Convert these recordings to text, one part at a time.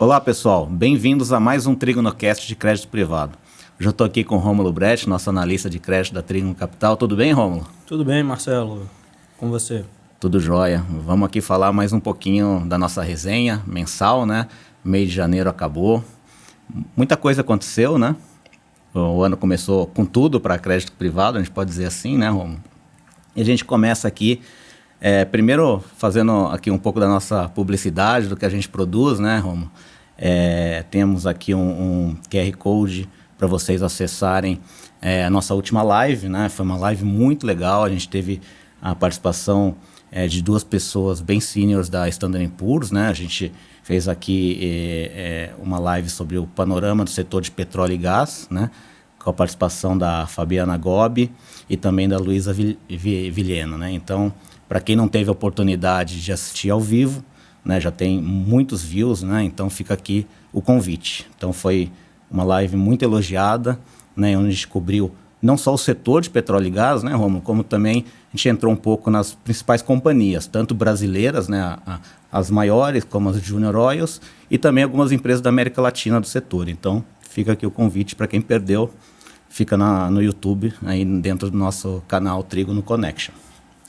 Olá pessoal, bem-vindos a mais um TrigonoCast de crédito privado. Hoje eu estou aqui com o Rômulo Brecht, nosso analista de crédito da Trigono Capital. Tudo bem, Rômulo? Tudo bem, Marcelo. Com você? Tudo jóia. Vamos aqui falar mais um pouquinho da nossa resenha mensal, né? Mês de janeiro acabou. Muita coisa aconteceu, né? O ano começou com tudo para crédito privado, a gente pode dizer assim, né, Rômulo? E a gente começa aqui, primeiro fazendo aqui um pouco da nossa publicidade, do que a gente produz, né, Rômulo? Temos aqui um QR Code para vocês acessarem a nossa última live, né? Foi uma live muito legal, a gente teve a participação de duas pessoas bem seniors da Standard & Poor's, né? A gente fez aqui uma live sobre o panorama do setor de petróleo e gás, né? Com a participação da Fabiana Gobi e também da Luísa Vilhena, né? Então, para quem não teve a oportunidade de assistir ao vivo, né, já tem muitos views, né? Então fica aqui o convite. Então foi uma live muito elogiada, né, onde a gente cobriu não só o setor de petróleo e gás, né, Rômulo, como também a gente entrou um pouco nas principais companhias, tanto brasileiras, né, as maiores, como as Junior Oils, e também algumas empresas da América Latina do setor. Então fica aqui o convite para quem perdeu, fica no YouTube, aí dentro do nosso canal Trigono Connection.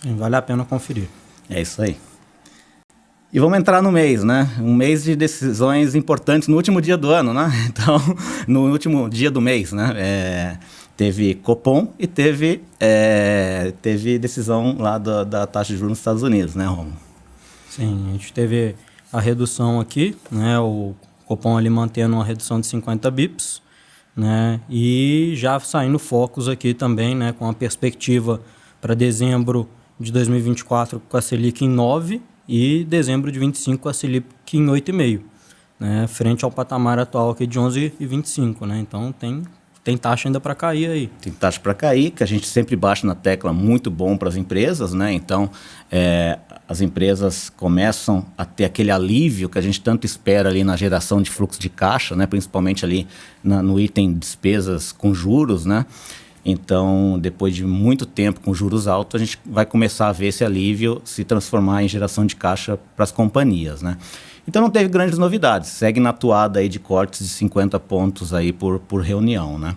Vale a pena conferir. É isso aí. E vamos entrar no mês, né? Um mês de decisões importantes no último dia do ano, né? Então, no último dia do mês, né? Teve Copom e teve decisão lá da taxa de juros nos Estados Unidos, né, Romulo? Sim, a gente teve a redução aqui, né? O Copom ali mantendo uma redução de 50 bips, né? E já saindo focos aqui também, né? Com a perspectiva para dezembro de 2024 com a Selic em 9 e dezembro de 25 com a Selic em 8,5, né? Frente ao patamar atual aqui de 11,25, né? Então tem taxa ainda para cair aí. Tem taxa para cair, que a gente sempre bate na tecla, muito bom para as empresas, né? Então, as empresas começam a ter aquele alívio que a gente tanto espera ali na geração de fluxo de caixa, né? Principalmente ali no item despesas com juros, né? Então, depois de muito tempo com juros altos, a gente vai começar a ver esse alívio se transformar em geração de caixa para as companhias, né? Então, não teve grandes novidades. Segue na toada aí de cortes de 50 pontos aí por reunião, né?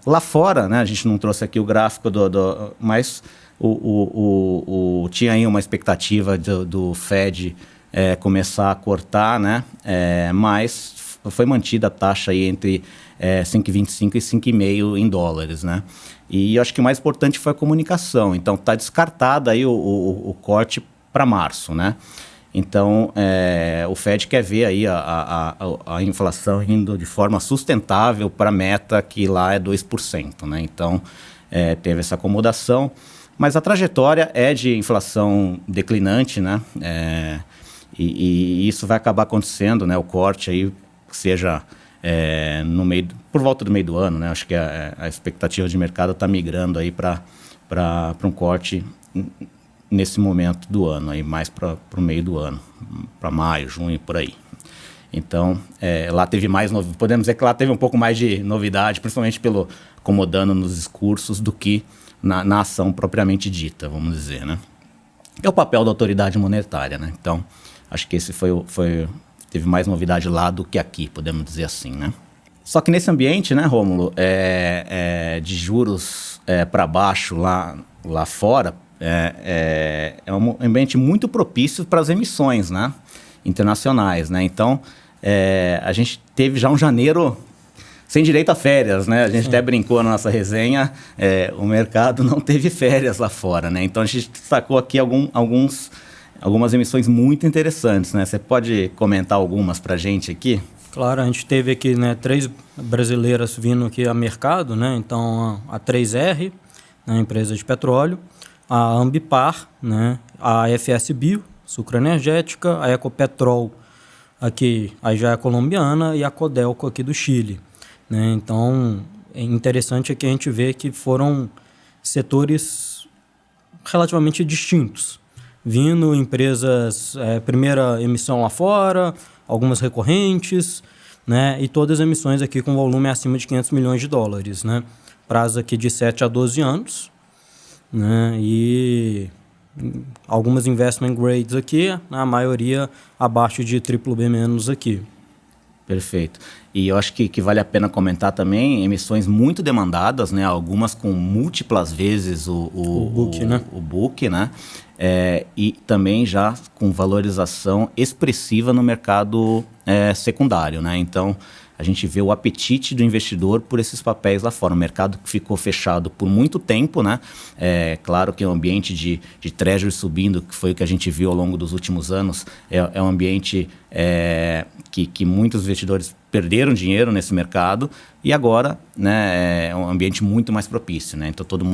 Lá fora, né, a gente não trouxe aqui o gráfico, mas tinha aí uma expectativa do Fed começar a cortar, né? Mas foi mantida a taxa aí entre 5,25 e 5,5 em dólares, né? E eu acho que o mais importante foi a comunicação. Então, está descartada aí o corte para março, né? Então, o Fed quer ver aí a inflação indo de forma sustentável para a meta, que lá é 2%, né? Então, teve essa acomodação, mas a trajetória é de inflação declinante, né? E isso vai acabar acontecendo, né? O corte aí, seja por volta do meio do ano, né? Acho que a expectativa de mercado está migrando aí para um corte nesse momento do ano, aí mais para o meio do ano, para maio, junho, por aí. Então, lá teve mais, podemos dizer que lá teve um pouco mais de novidade, principalmente pelo acomodando nos discursos do que na ação propriamente dita, vamos dizer, né? É o papel da autoridade monetária, né? Então, acho que esse teve mais novidade lá do que aqui, podemos dizer assim, né? Só que nesse ambiente, né, Rômulo, de juros para baixo lá fora, é um ambiente muito propício para as emissões, né, internacionais, né? Então, a gente teve já um janeiro sem direito a férias, né? A gente até brincou na nossa resenha, o mercado não teve férias lá fora, né? Então, a gente destacou aqui algumas emissões muito interessantes, né? Você pode comentar algumas para a gente aqui? Claro, a gente teve aqui, né, 3 brasileiras vindo aqui a mercado, né? Então, a 3R, né, empresa de petróleo, a Ambipar, né, a FS Bio, sucroenergética, a Ecopetrol, aqui aí já é colombiana, e a Codelco aqui do Chile, né? Então, é interessante que a gente vê que foram setores relativamente distintos, vindo empresas, primeira emissão lá fora, algumas recorrentes, né? E todas as emissões aqui com volume acima de 500 milhões de dólares, né? Prazo aqui de 7 a 12 anos, né? E algumas investment grades aqui, a maioria abaixo de BBB- aqui. Perfeito. E eu acho que vale a pena comentar também emissões muito demandadas, né? Algumas com múltiplas vezes o book, né? E também já com valorização expressiva no mercado secundário, né? Então, a gente vê o apetite do investidor por esses papéis lá fora. O mercado que ficou fechado por muito tempo, né? Claro que é um ambiente de treasury subindo, que foi o que a gente viu ao longo dos últimos anos, é um ambiente que muitos investidores perderam dinheiro nesse mercado e agora, né, é um ambiente muito mais propício, né? Então todo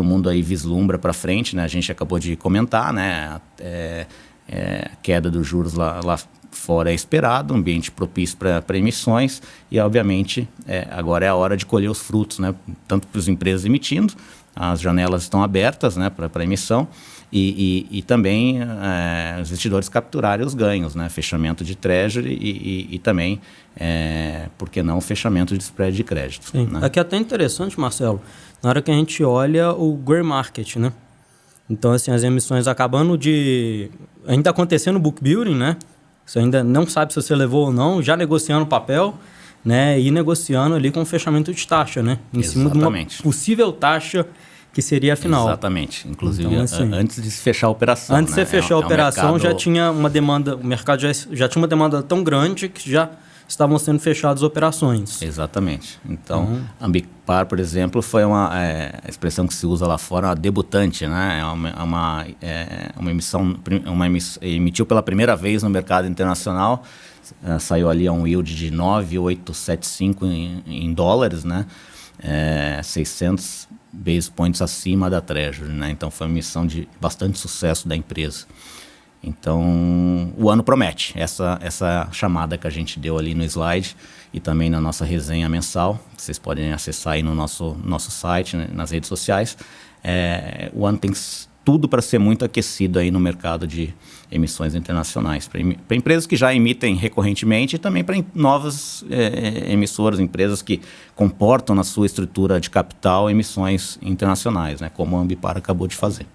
mundo aí vislumbra para frente, né? A gente acabou de comentar, né? A queda dos juros lá fora é esperado, um ambiente propício para emissões e, obviamente, agora é a hora de colher os frutos, né? Tanto para as empresas emitindo, as janelas estão abertas, né, para emissão e também os investidores capturarem os ganhos, né? Fechamento de treasury e também, por que não, fechamento de spread de crédito. Sim. Né? Aqui é até interessante, Marcelo, na hora que a gente olha o gray market, né? Então, assim, as emissões acabando de... ainda acontecendo o book building, né? Você ainda não sabe se você levou ou não, já negociando o papel, né? E negociando ali com o fechamento de taxa, né? Em cima de uma possível taxa que seria a final. Exatamente. Inclusive, então, assim, antes de se fechar a operação. Antes de você fechar a operação, mercado... já tinha uma demanda, o mercado já tinha uma demanda tão grande que já estavam sendo fechadas operações. Exatamente. Então, Ambipar, por exemplo, foi a expressão que se usa lá fora, uma debutante, né? Emitiu pela primeira vez no mercado internacional, saiu ali a um yield de 9,875 em dólares, né? 600 basis points acima da Treasury, né? Então, foi uma emissão de bastante sucesso da empresa. Então, o ano promete, essa chamada que a gente deu ali no slide e também na nossa resenha mensal, vocês podem acessar aí no nosso site, né, nas redes sociais. O ano tem tudo para ser muito aquecido aí no mercado de emissões internacionais, para empresas que já emitem recorrentemente e também para novas emissoras, empresas que comportam na sua estrutura de capital emissões internacionais, né, como a Ambipar acabou de fazer.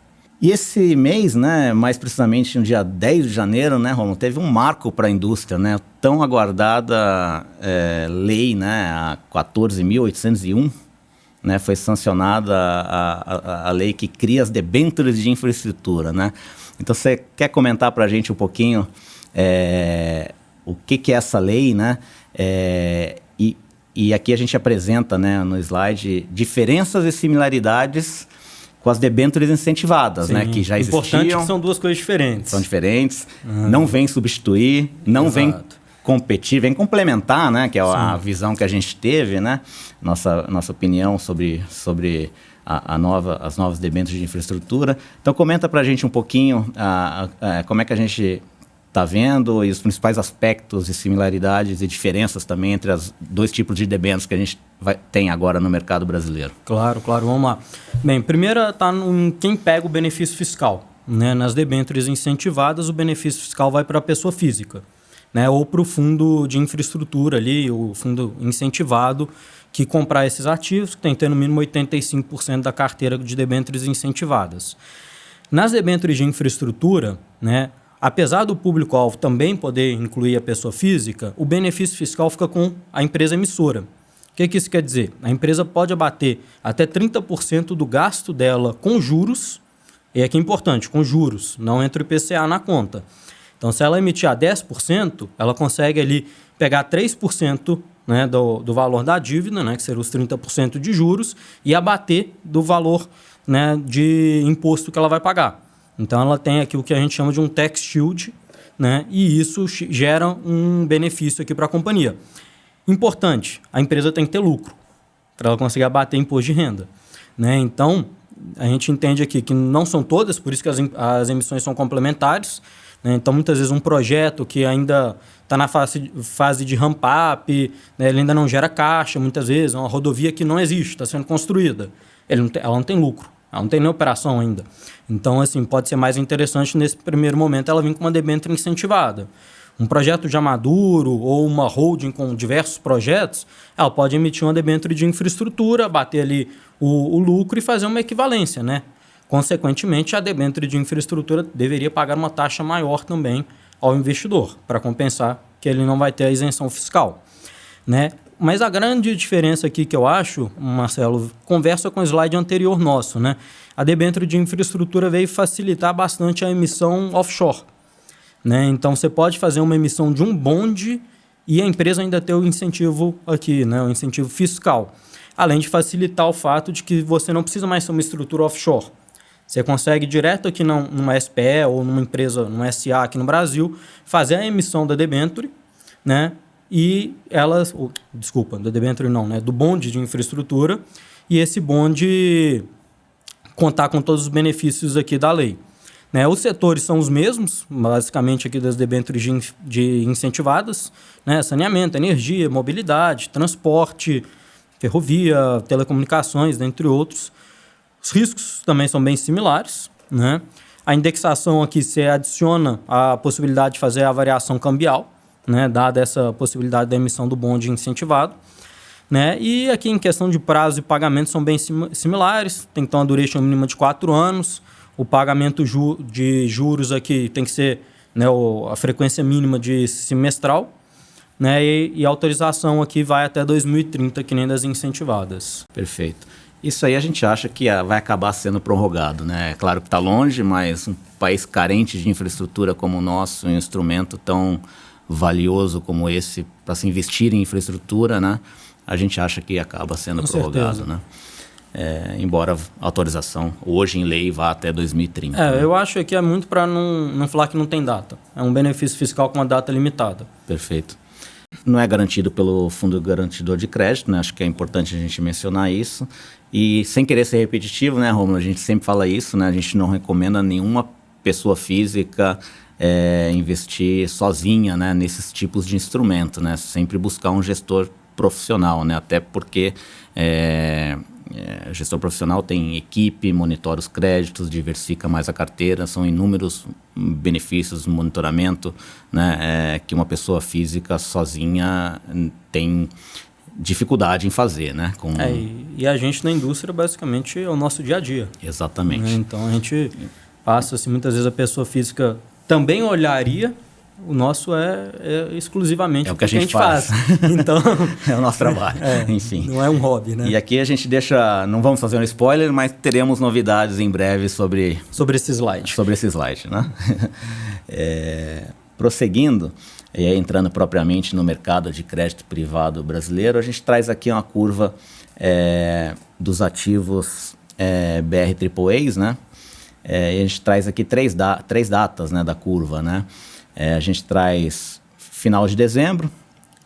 E esse mês, né, mais precisamente no dia 10 de janeiro, né, Romulo, teve um marco para a indústria, né, tão aguardada lei, né, a 14.801, né, foi sancionada a lei que cria as debêntures de infraestrutura, né. Então, você quer comentar para a gente um pouquinho o que é essa lei, né, e aqui a gente apresenta, né, no slide, diferenças e similaridades com as debêntures incentivadas, né, que já existiam. Importante que são duas coisas diferentes. São diferentes, não vem substituir, não vem competir, vem complementar, né, que é a visão que a gente teve, né, nossa opinião sobre as novas debêntures de infraestrutura. Então, comenta para a gente um pouquinho como é que a gente está vendo e os principais aspectos e similaridades e diferenças também entre os dois tipos de debêntures que a gente tem agora no mercado brasileiro. Claro, vamos lá. Bem, primeiro está em quem pega o benefício fiscal, né? Nas debêntures incentivadas, o benefício fiscal vai para a pessoa física, né? Ou para o fundo de infraestrutura ali, o fundo incentivado que comprar esses ativos, que tem que ter no mínimo 85% da carteira de debêntures incentivadas. Nas debêntures de infraestrutura, né, apesar do público-alvo também poder incluir a pessoa física, o benefício fiscal fica com a empresa emissora. O que isso quer dizer? A empresa pode abater até 30% do gasto dela com juros, e aqui é importante, com juros, não entra o IPCA na conta. Então, se ela emitir a 10%, ela consegue ali pegar 3%, né, do valor da dívida, né, que seriam os 30% de juros, e abater do valor, né, de imposto que ela vai pagar. Então, ela tem aqui o que a gente chama de um tax shield, né, e isso gera um benefício aqui para a companhia. Importante, a empresa tem que ter lucro para ela conseguir abater imposto de renda, né? Então, a gente entende aqui que não são todas, por isso que as emissões são complementares, né? Então, muitas vezes um projeto que ainda está na fase de ramp-up, né, ele ainda não gera caixa, muitas vezes, é uma rodovia que não existe, está sendo construída, ela não tem lucro. Ela não tem nem operação ainda. Então, assim, pode ser mais interessante nesse primeiro momento ela vir com uma debênture incentivada. Um projeto já maduro ou uma holding com diversos projetos, ela pode emitir uma debênture de infraestrutura, bater ali o lucro e fazer uma equivalência, né? Consequentemente, a debênture de infraestrutura deveria pagar uma taxa maior também ao investidor, para compensar que ele não vai ter a isenção fiscal, né? Mas a grande diferença aqui que eu acho, Marcelo, conversa com o slide anterior nosso, né? A debênture de infraestrutura veio facilitar bastante a emissão offshore, né? Então, você pode fazer uma emissão de um bonde e a empresa ainda ter o incentivo aqui, né? O incentivo fiscal. Além de facilitar o fato de que você não precisa mais ser uma estrutura offshore. Você consegue direto aqui numa SPE ou numa empresa, numa SA aqui no Brasil, fazer a emissão da debênture, né? E elas, da debênture não, né? Do bonde de infraestrutura, e esse bonde contar com todos os benefícios aqui da lei. Né? Os setores são os mesmos, basicamente aqui das debêntures de incentivadas, né? Saneamento, energia, mobilidade, transporte, ferrovia, telecomunicações, dentre outros. Os riscos também são bem similares, né? A indexação aqui se adiciona a possibilidade de fazer a variação cambial, né? Dada essa possibilidade da emissão do bonde incentivado. Né? E aqui em questão de prazo e pagamento são bem similares, tem então a duration mínima de 4 anos, o pagamento de juros aqui tem que ser, né, a frequência mínima de semestral, né? E a autorização aqui vai até 2030, que nem das incentivadas. Perfeito. Isso aí a gente acha que vai acabar sendo prorrogado, né? É claro que está longe, mas um país carente de infraestrutura como o nosso, um instrumento tão valioso como esse para se investir em infraestrutura, né? A gente acha que acaba sendo prorrogado, né? Embora a autorização hoje em lei vá até 2030. Né? Eu acho que é muito para não falar que não tem data. É um benefício fiscal com uma data limitada. Perfeito. Não é garantido pelo Fundo Garantidor de Crédito, né? Acho que é importante a gente mencionar isso. E sem querer ser repetitivo, né, Rômulo? A gente sempre fala isso, né? A gente não recomenda nenhuma pessoa física investir sozinha, né, nesses tipos de instrumento, né? Sempre buscar um gestor profissional, né? Até porque gestor profissional tem equipe, monitora os créditos, diversifica mais a carteira, são inúmeros benefícios no monitoramento, né? Que uma pessoa física sozinha tem dificuldade em fazer, né? E a gente na indústria basicamente é o nosso dia a dia. Exatamente. Né? Então a gente passa, assim, muitas vezes a pessoa física também olharia. O nosso é exclusivamente o que a gente faz. Então, é o nosso trabalho, enfim. Não é um hobby, né? E aqui a gente não vamos fazer um spoiler, mas teremos novidades em breve sobre esse slide. Sobre esse slide, né? Prosseguindo, e aí entrando propriamente no mercado de crédito privado brasileiro, a gente traz aqui uma curva dos ativos BR AAAs, né? E a gente traz aqui três datas, né, da curva, né? A gente traz final de dezembro,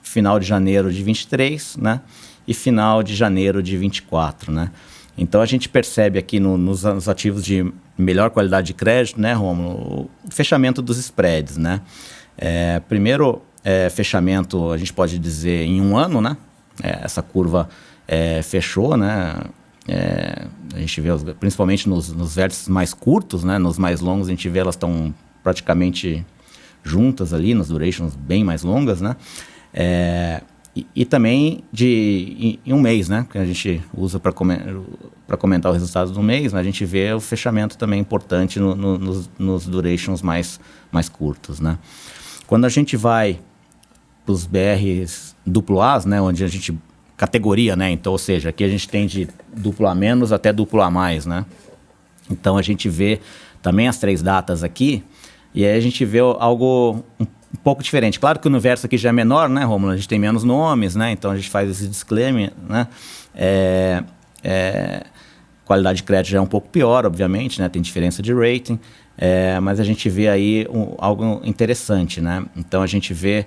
final de janeiro de 23, né? E final de janeiro de 24, né? Então a gente percebe aqui nos ativos de melhor qualidade de crédito, né, Rômulo, o fechamento dos spreads, né? Primeiro fechamento, a gente pode dizer, em um ano, né? Essa curva fechou, né? A gente vê, principalmente nos vértices mais curtos, né? Nos mais longos, a gente vê elas estão praticamente juntas ali, nas durations bem mais longas, né? E também em um mês, né? Que a gente usa para comentar os resultados do mês, mas a gente vê o fechamento também importante nos durations mais curtos, né? Quando a gente vai para os BRs AAAs, né? Onde a gente categoria, né? Então, ou seja, aqui a gente tem de AA- até AA+, né? Então a gente vê também as 3 datas aqui, e aí a gente vê algo um pouco diferente. Claro que o universo aqui já é menor, né, Rômulo? A gente tem menos nomes, né? Então a gente faz esse disclaimer, né? Qualidade de crédito já é um pouco pior, obviamente, né? Tem diferença de rating, mas a gente vê aí algo interessante, né? Então a gente vê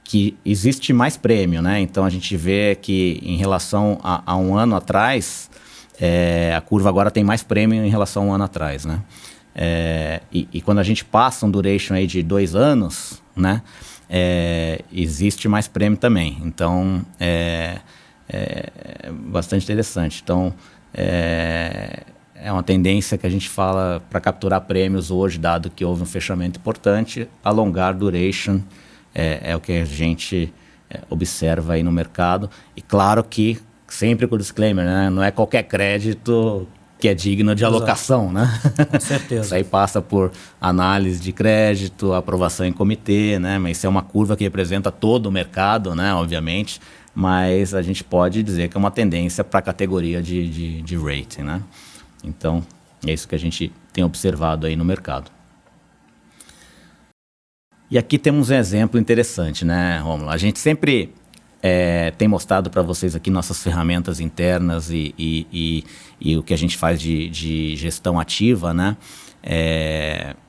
que existe mais prêmio, né? Então a gente vê que em relação a um ano atrás, a curva agora tem mais prêmio em relação a um ano atrás, né? E quando a gente passa um duration aí de 2 anos, né? Existe mais prêmio também. Então é bastante interessante. Então é uma tendência que a gente fala para capturar prêmios hoje, dado que houve um fechamento importante, alongar duration é o que a gente observa aí no mercado. E claro que sempre com o disclaimer, né? Não é qualquer crédito que é digno de alocação, né? Com certeza. Isso aí passa por análise de crédito, aprovação em comitê, né? Mas isso é uma curva que representa todo o mercado, né? Obviamente, mas a gente pode dizer que é uma tendência para a categoria de rating, né? Então, é isso que a gente tem observado aí no mercado. E aqui temos um exemplo interessante, né, Rômulo? A gente sempre tem mostrado para vocês aqui nossas ferramentas internas e o que a gente faz de gestão ativa, né?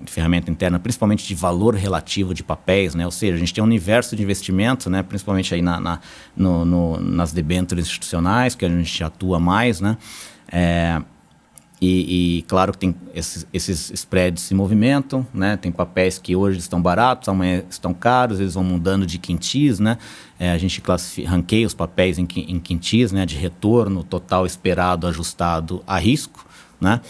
Ferramenta interna, principalmente de valor relativo de papéis, né? Ou seja, a gente tem um universo de investimento, né? Principalmente aí nas debêntures institucionais, que a gente atua mais, né? E claro que tem esses spreads se movimentam, né? Tem papéis que hoje estão baratos, amanhã estão caros, eles vão mudando de quintis, né? A gente ranqueia os papéis em quintis, né? De retorno total esperado ajustado a risco, né?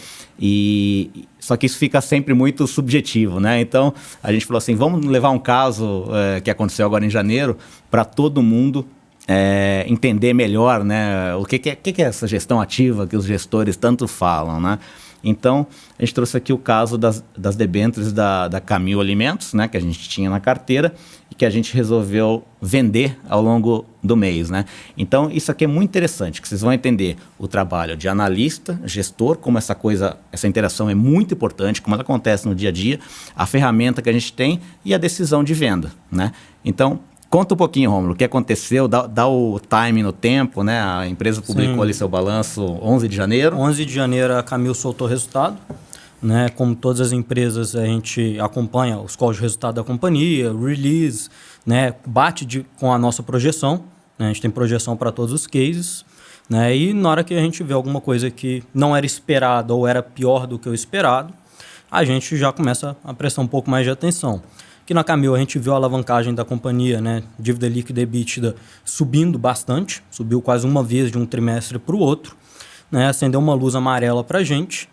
Só que isso fica sempre muito subjetivo, né? Então a gente falou assim, vamos levar um caso que aconteceu agora em janeiro para todo mundo entender melhor, né, o que é essa gestão ativa que os gestores tanto falam, né? Então, a gente trouxe aqui o caso das debêntures da Camil Alimentos, né, que a gente tinha na carteira e que a gente resolveu vender ao longo do mês, né? Então, isso aqui é muito interessante, que vocês vão entender o trabalho de analista, gestor, como essa interação é muito importante, como ela acontece no dia a dia, a ferramenta que a gente tem e a decisão de venda, né? Então, conta um pouquinho, Rômulo, o que aconteceu, dá o time no tempo, né? A empresa publicou ali seu balanço 11 de janeiro. 11 de janeiro a Camil soltou o resultado, né? Como todas as empresas, a gente acompanha os calls de resultado da companhia, release, né? Bate com a nossa projeção, né? A gente tem projeção para todos os cases, né? E na hora que a gente vê alguma coisa que não era esperada ou era pior do que o esperado, a gente já começa a prestar um pouco mais de atenção. Aqui na Camil a gente viu a alavancagem da companhia, né? Dívida líquida e EBITDA subindo bastante, subiu quase uma vez de um trimestre para o outro, né? Acendeu uma luz amarela para a gente.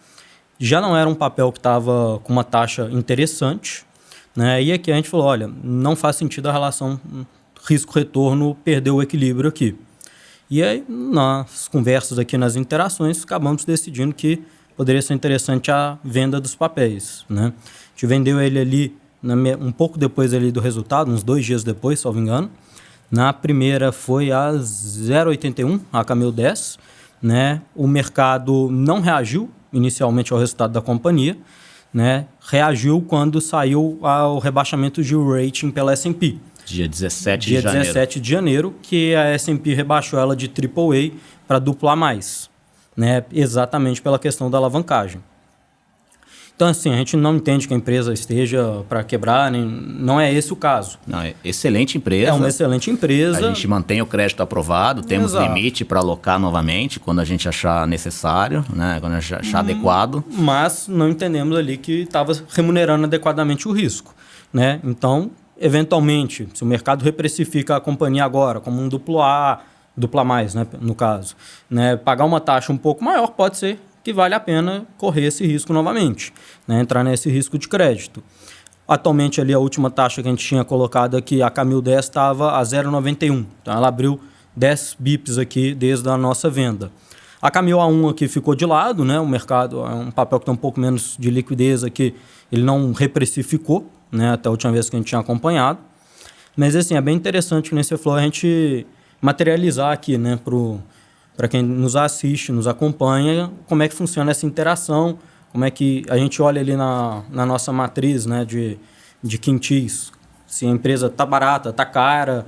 Já não era um papel que estava com uma taxa interessante, né? E aqui a gente falou, olha, não faz sentido a relação risco-retorno perder o equilíbrio aqui. E aí, nas conversas aqui, nas interações, acabamos decidindo que poderia ser interessante a venda dos papéis, né? A gente vendeu ele ali um pouco depois ali do resultado, uns 2 dias depois, salvo engano. Na primeira foi a 0,81, a Camil 10, né? O mercado não reagiu inicialmente ao resultado da companhia, né? Reagiu quando saiu o rebaixamento de rating pela S&P. Dia 17 de janeiro. Dia 17 de janeiro, que a S&P rebaixou ela de AAA para AA+, né? Exatamente pela questão da alavancagem. Então, assim, a gente não entende que a empresa esteja para quebrar, não é esse o caso. Não, é excelente empresa. É uma excelente empresa. A gente mantém o crédito aprovado, temos limite para alocar novamente quando a gente achar necessário, né? Quando a gente achar adequado. Mas não entendemos ali que estava remunerando adequadamente o risco, né? Então, eventualmente, se o mercado reprecifica a companhia agora, como um AA+, né, no caso, né, pagar uma taxa um pouco maior pode ser que vale a pena correr esse risco novamente, né? Entrar nesse risco de crédito. Atualmente, ali, a última taxa que a gente tinha colocado aqui, a Camil 10 estava a 0,91. Então, ela abriu 10 bips aqui desde a nossa venda. A Camil A1 aqui ficou de lado, né? O mercado é um papel que tem um pouco menos de liquidez aqui, ele não reprecificou, né? Até a última vez que a gente tinha acompanhado. Mas, assim, é bem interessante que nesse flow a gente materializar aqui, né? Para quem nos assiste, nos acompanha, como é que funciona essa interação, como é que a gente olha ali na nossa matriz, né, de quintis, se a empresa está barata, está cara.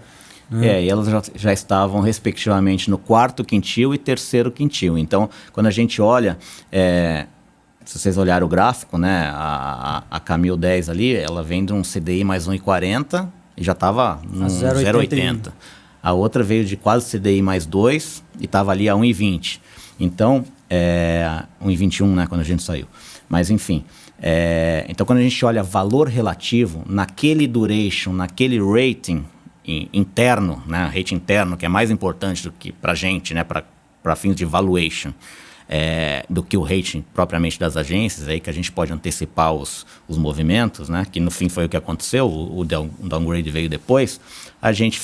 Né? E elas já estavam respectivamente no 4º quintil e 3º quintil. Então, quando a gente olha, se vocês olharem o gráfico, né, a Camil 10 ali, ela vem de um CDI mais 1,40 e já estava no 0,80. A outra veio de quase CDI mais 2 e estava ali a 1,20. Então, 1,21, né, quando a gente saiu. Mas, enfim. Então, quando a gente olha valor relativo, naquele duration, naquele rating interno, né, rating interno, que é mais importante do que para a gente, né, para fins de valuation, do que o rating propriamente das agências, aí que a gente pode antecipar os movimentos, né, que no fim foi o que aconteceu, o downgrade veio depois, a gente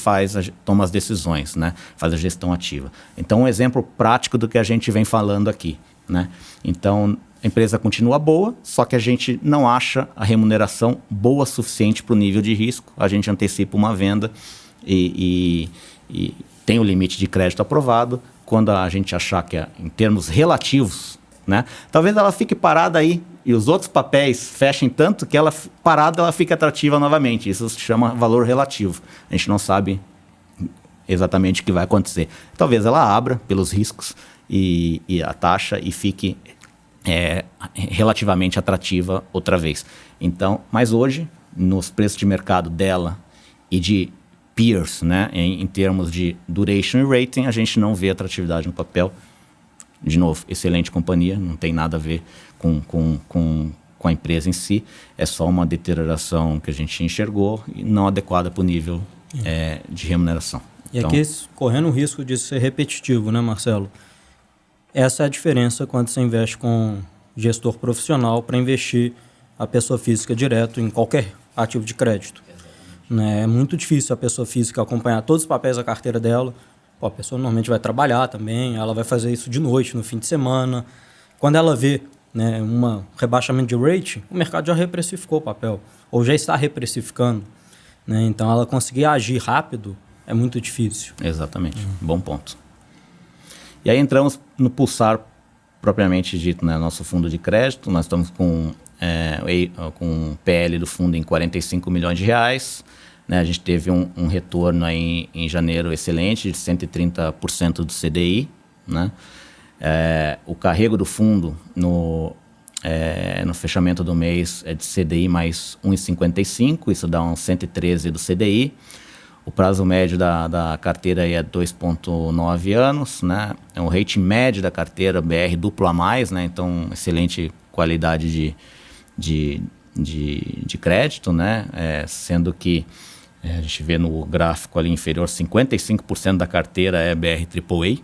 toma as decisões, né, faz a gestão ativa. Então, um exemplo prático do que a gente vem falando aqui, né? Então, a empresa continua boa, só que a gente não acha a remuneração boa o suficiente para o nível de risco. A gente antecipa uma venda e tem o limite de crédito aprovado. Quando a gente achar que, em termos relativos, né, talvez ela fique parada aí e os outros papéis fechem tanto que ela parada ela fique atrativa novamente. Isso se chama valor relativo. A gente não sabe exatamente o que vai acontecer. Talvez ela abra pelos riscos e a taxa e fique relativamente atrativa outra vez. Então, mas hoje, nos preços de mercado dela e de peers, né, em termos de duration e rating, a gente não vê atratividade no papel. De novo, excelente companhia, não tem nada a ver com a empresa em si, é só uma deterioração que a gente enxergou e não adequada para o nível de remuneração. E então, aqui, correndo o risco de ser repetitivo, né, Marcelo? Essa é a diferença quando você investe com gestor profissional para investir a pessoa física direto em qualquer ativo de crédito. Né? É muito difícil a pessoa física acompanhar todos os papéis da carteira dela. Pô, a pessoa normalmente vai trabalhar também, ela vai fazer isso de noite, no fim de semana. Quando ela vê, né, um rebaixamento de rating, o mercado já reprecificou o papel, ou já está reprecificando. Né? Então, ela conseguir agir rápido é muito difícil. Exatamente, bom ponto. E aí entramos no Pulsar propriamente dito, né, nosso fundo de crédito. Nós estamos com o PL do fundo em 45 milhões de reais. Né, a gente teve um retorno aí em janeiro excelente, de 130% do CDI. Né? O carrego do fundo no fechamento do mês é de CDI mais 1,55, isso dá uns 113 do CDI. O prazo médio da carteira aí é 2,9 anos, né? O rating médio da carteira BR duplo A+, né? Então, excelente qualidade de crédito, né? Sendo que a gente vê no gráfico ali inferior, 55% da carteira é BR AAA,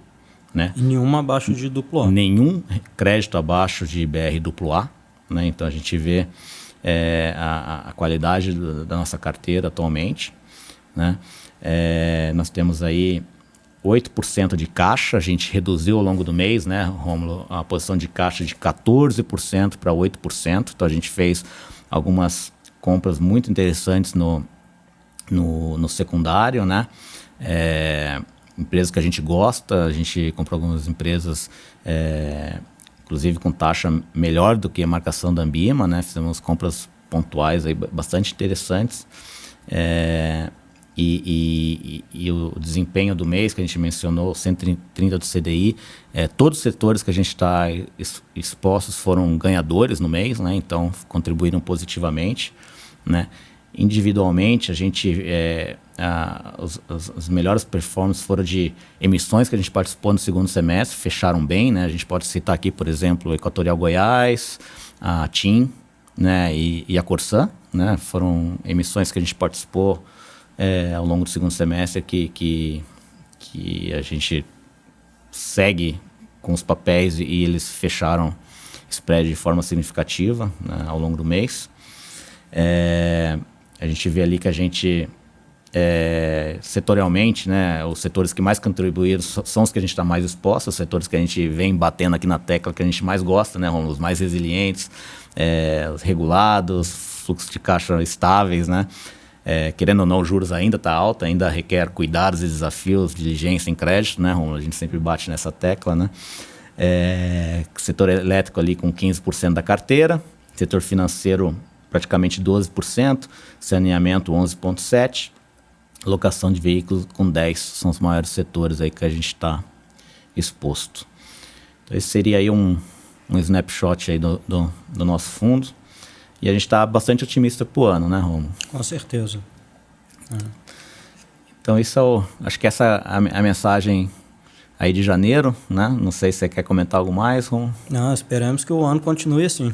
né? E nenhuma abaixo de duplo A. Nenhum crédito abaixo de BR duplo A, né? Então, a gente vê a qualidade da nossa carteira atualmente. Né? Nós temos aí 8% de caixa, a gente reduziu ao longo do mês, né, Rômulo, a posição de caixa de 14% para 8%, então a gente fez algumas compras muito interessantes no secundário, né? Empresas que a gente gosta, a gente comprou algumas empresas, inclusive com taxa melhor do que a marcação da Ambima, né? Fizemos compras pontuais aí bastante interessantes. E o desempenho do mês que a gente mencionou, 130 do CDI, todos os setores que a gente está expostos foram ganhadores no mês, né? Então contribuíram positivamente, né? Individualmente, a gente as melhores performances foram de emissões que a gente participou no segundo semestre, fecharam bem, né? A gente pode citar aqui, por exemplo, o Equatorial Goiás, a TIM, né? e a Corsan, né? Foram emissões que a gente participou ao longo do segundo semestre que a gente segue com os papéis e eles fecharam spread de forma significativa, né, ao longo do mês. A gente vê ali que a gente, setorialmente, né, os setores que mais contribuíram são os que a gente está mais exposto, os setores que a gente vem batendo aqui na tecla que a gente mais gosta, né, os mais resilientes, os regulados, fluxos de caixa estáveis, né? Querendo ou não, os juros ainda está alto, ainda requer cuidados e desafios, diligência em crédito, né, Romulo? A gente sempre bate nessa tecla, né? Setor elétrico ali com 15% da carteira, setor financeiro praticamente 12%, saneamento 11,7%, locação de veículos com 10%, são os maiores setores aí que a gente está exposto. Então esse seria aí um snapshot aí do nosso fundo. E a gente está bastante otimista para o ano, né, Romulo? Com certeza. Então, acho que essa é a mensagem aí de janeiro, né? Não sei se você quer comentar algo mais, Romulo. Não, esperamos que o ano continue assim.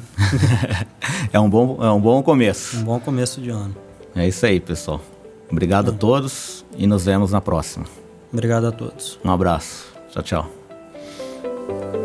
É um bom começo. Um bom começo de ano. É isso aí, pessoal. Obrigado a todos e nos vemos na próxima. Obrigado a todos. Um abraço. Tchau, tchau.